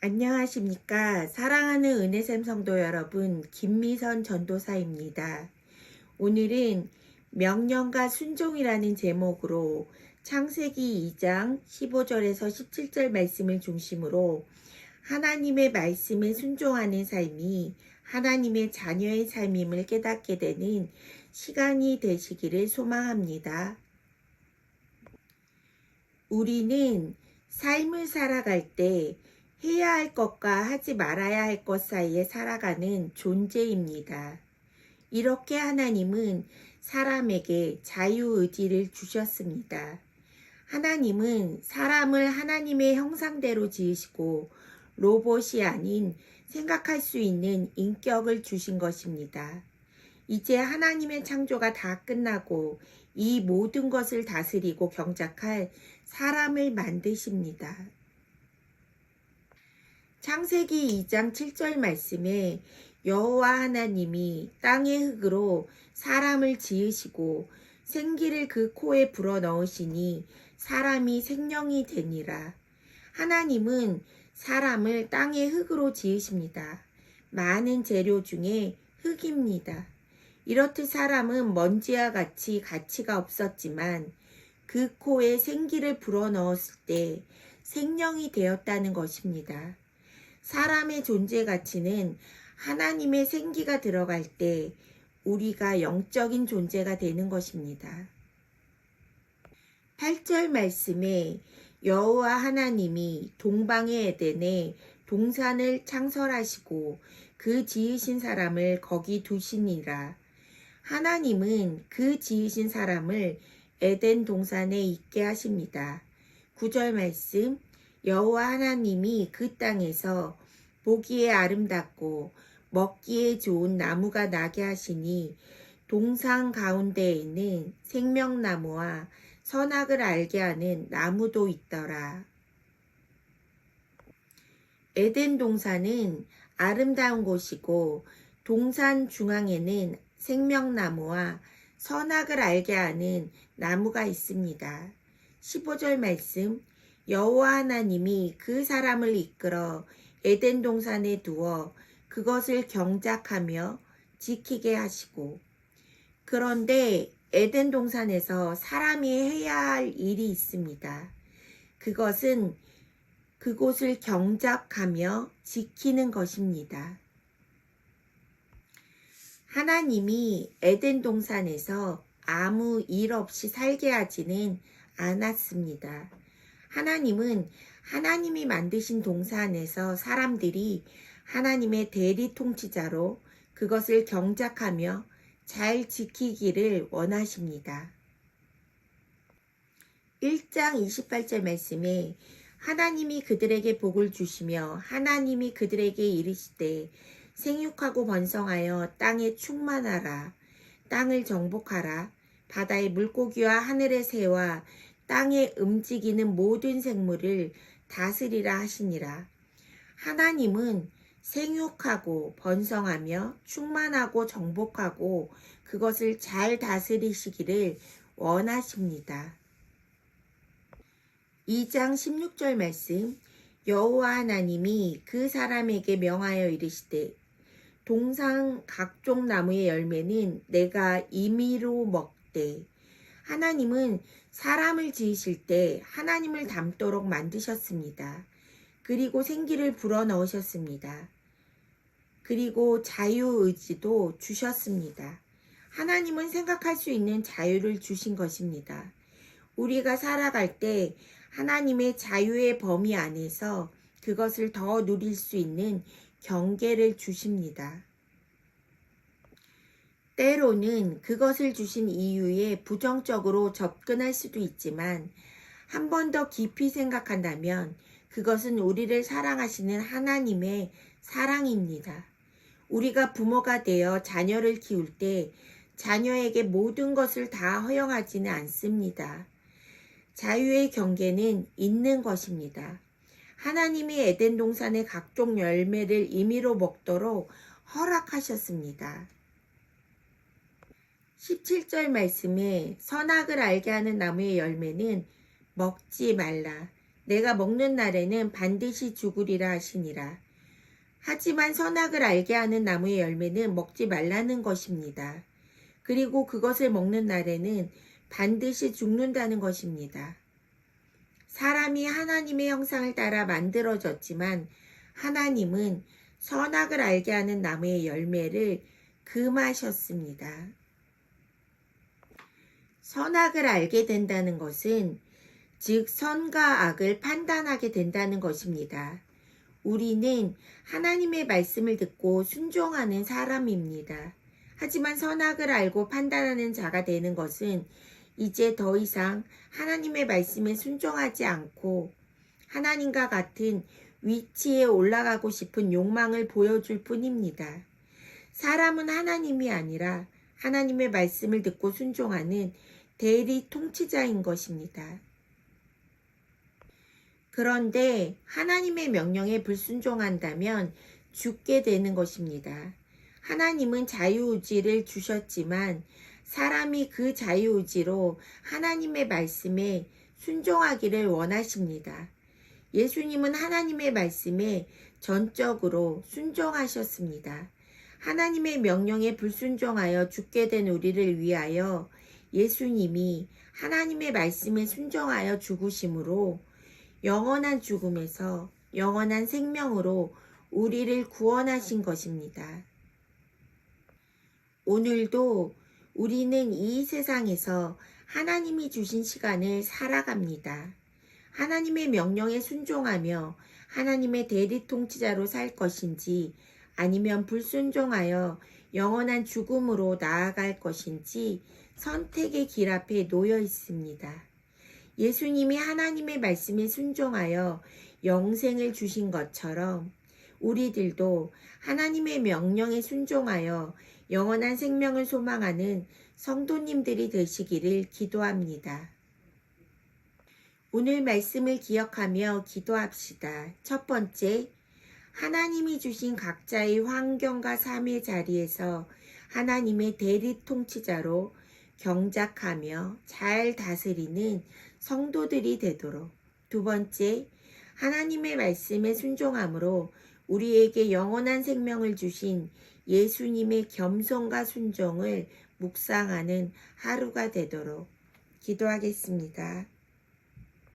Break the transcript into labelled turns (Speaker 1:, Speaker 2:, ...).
Speaker 1: 안녕하십니까. 사랑하는 은혜샘 성도 여러분, 김미선 전도사입니다. 오늘은 명령과 순종이라는 제목으로 창세기 2장 15절에서 17절 말씀을 중심으로 하나님의 말씀에 순종하는 삶이 하나님의 자녀의 삶임을 깨닫게 되는 시간이 되시기를 소망합니다. 우리는 삶을 살아갈 때 해야 할 것과 하지 말아야 할 것 사이에 살아가는 존재입니다. 이렇게 하나님은 사람에게 자유의지를 주셨습니다. 하나님은 사람을 하나님의 형상대로 지으시고 로봇이 아닌 생각할 수 있는 인격을 주신 것입니다. 이제 하나님의 창조가 다 끝나고 이 모든 것을 다스리고 경작할 사람을 만드십니다. 창세기 2장 7절 말씀에 여호와 하나님이 땅의 흙으로 사람을 지으시고 생기를 그 코에 불어넣으시니 사람이 생명이 되니라. 하나님은 사람을 땅의 흙으로 지으십니다. 많은 재료 중에 흙입니다. 이렇듯 사람은 먼지와 같이 가치가 없었지만 그 코에 생기를 불어넣었을 때 생명이 되었다는 것입니다. 사람의 존재 가치는 하나님의 생기가 들어갈 때 우리가 영적인 존재가 되는 것입니다. 8절 말씀에 여호와 하나님이 동방의 에덴에 동산을 창설하시고 그 지으신 사람을 거기 두시니라. 하나님은 그 지으신 사람을 에덴 동산에 있게 하십니다. 9절 말씀 여호와 하나님이 그 땅에서 보기에 아름답고 먹기에 좋은 나무가 나게 하시니 동산 가운데에는 생명나무와 선악을 알게 하는 나무도 있더라. 에덴 동산은 아름다운 곳이고 동산 중앙에는 생명나무와 선악을 알게 하는 나무가 있습니다. 15절 말씀 여호와 하나님이 그 사람을 이끌어 에덴 동산에 두어 그것을 경작하며 지키게 하시고 그런데 에덴 동산에서 사람이 해야 할 일이 있습니다. 그것은 그곳을 경작하며 지키는 것입니다. 하나님이 에덴 동산에서 아무 일 없이 살게 하지는 않았습니다. 하나님은 하나님이 만드신 동산에서 사람들이 하나님의 대리 통치자로 그것을 경작하며 잘 지키기를 원하십니다. 1장 28절 말씀에 하나님이 그들에게 복을 주시며 하나님이 그들에게 이르시되 생육하고 번성하여 땅에 충만하라. 땅을 정복하라. 바다의 물고기와 하늘의 새와 땅에 움직이는 모든 생물을 다스리라 하시니라. 하나님은 생육하고 번성하며 충만하고 정복하고 그것을 잘 다스리시기를 원하십니다. 2장 16절 말씀 여호와 하나님이 그 사람에게 명하여 이르시되 동산 각종 나무의 열매는 내가 임의로 먹되 하나님은 사람을 지으실 때 하나님을 닮도록 만드셨습니다. 그리고 생기를 불어넣으셨습니다. 그리고 자유의지도 주셨습니다. 하나님은 생각할 수 있는 자유를 주신 것입니다. 우리가 살아갈 때 하나님의 자유의 범위 안에서 그것을 더 누릴 수 있는 경계를 주십니다. 때로는 그것을 주신 이유에 부정적으로 접근할 수도 있지만 한 번 더 깊이 생각한다면 그것은 우리를 사랑하시는 하나님의 사랑입니다. 우리가 부모가 되어 자녀를 키울 때 자녀에게 모든 것을 다 허용하지는 않습니다. 자유의 경계는 있는 것입니다. 하나님이 에덴 동산의 각종 열매를 임의로 먹도록 허락하셨습니다. 17절 말씀에 선악을 알게 하는 나무의 열매는 먹지 말라. 내가 먹는 날에는 반드시 죽으리라 하시니라. 하지만 선악을 알게 하는 나무의 열매는 먹지 말라는 것입니다. 그리고 그것을 먹는 날에는 반드시 죽는다는 것입니다. 사람이 하나님의 형상을 따라 만들어졌지만 하나님은 선악을 알게 하는 나무의 열매를 금하셨습니다. 선악을 알게 된다는 것은 즉 선과 악을 판단하게 된다는 것입니다. 우리는 하나님의 말씀을 듣고 순종하는 사람입니다. 하지만 선악을 알고 판단하는 자가 되는 것은 이제 더 이상 하나님의 말씀에 순종하지 않고 하나님과 같은 위치에 올라가고 싶은 욕망을 보여줄 뿐입니다. 사람은 하나님이 아니라 하나님의 말씀을 듣고 순종하는 대리 통치자인 것입니다. 그런데 하나님의 명령에 불순종한다면 죽게 되는 것입니다. 하나님은 자유의지를 주셨지만 사람이 그 자유의지로 하나님의 말씀에 순종하기를 원하십니다. 예수님은 하나님의 말씀에 전적으로 순종하셨습니다. 하나님의 명령에 불순종하여 죽게 된 우리를 위하여 예수님이 하나님의 말씀에 순종하여 죽으심으로 영원한 죽음에서 영원한 생명으로 우리를 구원하신 것입니다. 오늘도 우리는 이 세상에서 하나님이 주신 시간을 살아갑니다. 하나님의 명령에 순종하며 하나님의 대리 통치자로 살 것인지 아니면 불순종하여 영원한 죽음으로 나아갈 것인지 선택의 길 앞에 놓여 있습니다. 예수님이 하나님의 말씀에 순종하여 영생을 주신 것처럼 우리들도 하나님의 명령에 순종하여 영원한 생명을 소망하는 성도님들이 되시기를 기도합니다. 오늘 말씀을 기억하며 기도합시다. 첫 번째, 하나님이 주신 각자의 환경과 삶의 자리에서 하나님의 대리 통치자로 경작하며 잘 다스리는 성도들이 되도록. 두 번째, 하나님의 말씀에 순종함으로 우리에게 영원한 생명을 주신 예수님의 겸손과 순종을 묵상하는 하루가 되도록 기도하겠습니다.